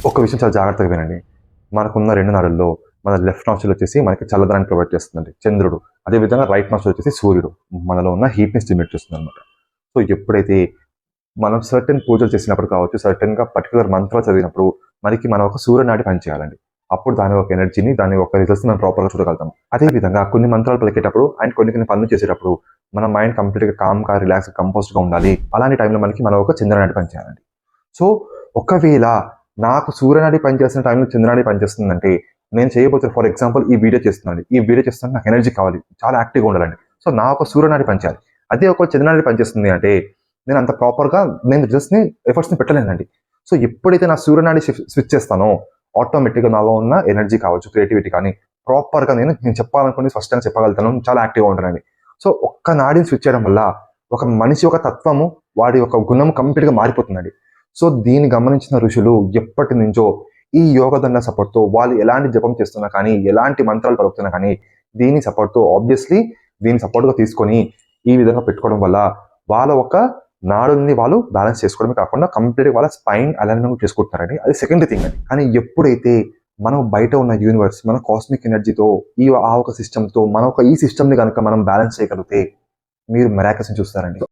ఒక విషయం చాలా జాగ్రత్తగా వినండి. మనకున్న 2 నాడుల్లో మన లెఫ్ట్ నాస్ట్రిల్ వచ్చేసి మనకి చల్లదనాన్ని ప్రొవైడ్ చేస్తుందండి చంద్రుడు. అదేవిధంగా రైట్ నాస్ట్రిల్ వచ్చేసి సూర్యుడు. మనలో ఉన్న హీట్‌ని స్టిమ్యులేట్ చేస్తుందనమాట. సో, ఎప్పుడైతే మనం సర్టెన్ పూజలు చేసినప్పుడు కావచ్చు, సర్టెన్‌గా పర్టిక్యులర్ మంత్రాలు చదివినప్పుడు మనం ఒక సూర్యనాడి పని చేయాలండి. అప్పుడు దాని యొక్క ఎనర్జీని, దాని యొక్క రిజల్ట్స్‌ని మనం ప్రాపర్‌గా చూడగలుగుతాం. అదే విధంగా కొన్ని మంత్రాలు పలికేటప్పుడు అండ్ కొన్ని పనులు చేసేటప్పుడు మన మైండ్ కంప్లీట్‌గా కామ్‌గా, రిలాక్స్‌గా, కంపోజ్డ్‌గా ఉండాలి. అలాంటి టైంలో మనం ఒక చంద్రనాడి పని చేయాలండి. సో, ఒకవేళ నాకు సూర్యనాడి పనిచేస్తున్న టైంలో చంద్రనాడి పనిచేస్తుందంటే, నేను చేయబోతున్న ఫర్ ఎగ్జాంపుల్ ఈ వీడియో చేస్తున్నానండి. ఈ వీడియో చేస్తుంటే నాకు ఎనర్జీ కావాలి. చాలా యాక్టివ్‌గా ఉండాలండి. సో, నా ఒక సూర్యనాడి పనిచేయాలి. అదే ఒక చంద్రనాడి పనిచేస్తుంది అంటే, నేను అంత ప్రాపర్‌గా ఎఫర్ట్స్‌ని పెట్టలేనండి. సో, ఎప్పుడైతే నా సూర్యనాడి స్విచ్ చేస్తానో, ఆటోమేటిక్‌గా నాలో ఉన్న ఎనర్జీ కావచ్చు, క్రియేటివిటీ కానీ, ప్రాపర్‌గా నేను చెప్పాలనుకున్నది స్పష్టంగా చెప్పగలుగుతాను. చాలా యాక్టివ్‌గా ఉంటానండి. సో, ఒక్క నాడిని స్విచ్ చేయడం వల్ల, ఒక మనిషి యొక్క తత్వము, వాడి యొక్క గుణం కంప్లీట్‌గా మారిపోతుందండి. సో, దీన్ని గమనించిన ఋషులు ఎప్పటినుంచో ఈ యోగదండ సపోర్ట్‌తో వాళ్ళు ఎలాంటి జపం చేస్తున్నా కానీ, ఎలాంటి మంత్రాలు పలుకుతున్నా కానీ, దీని సపోర్ట్‌తో ఆబ్వియస్లీ దీన్ని సపోర్ట్‌గా తీసుకొని ఈ విధంగా పెట్టుకోవడం వల్ల వాళ్ళ ఒక నాడుల్ని వాళ్ళు బ్యాలెన్స్ చేసుకోవడమే కాకుండా కంప్లీట్‌గా వాళ్ళ స్పైన్ అలైన్‌మెంట్ చేసుకుంటున్నారండి. అది సెకండరీ థింగ్ అండి. కానీ ఎప్పుడైతే మనం బయట ఉన్న యూనివర్స్, మన కాస్మిక్ ఎనర్జీతో ఆ ఒక సిస్టమ్‌తో ఈ సిస్టమ్‌ని గనుక మనం బ్యాలెన్స్ చేయగలిగితే మీరు మిరాకిల్స్‌ని చూస్తారండి.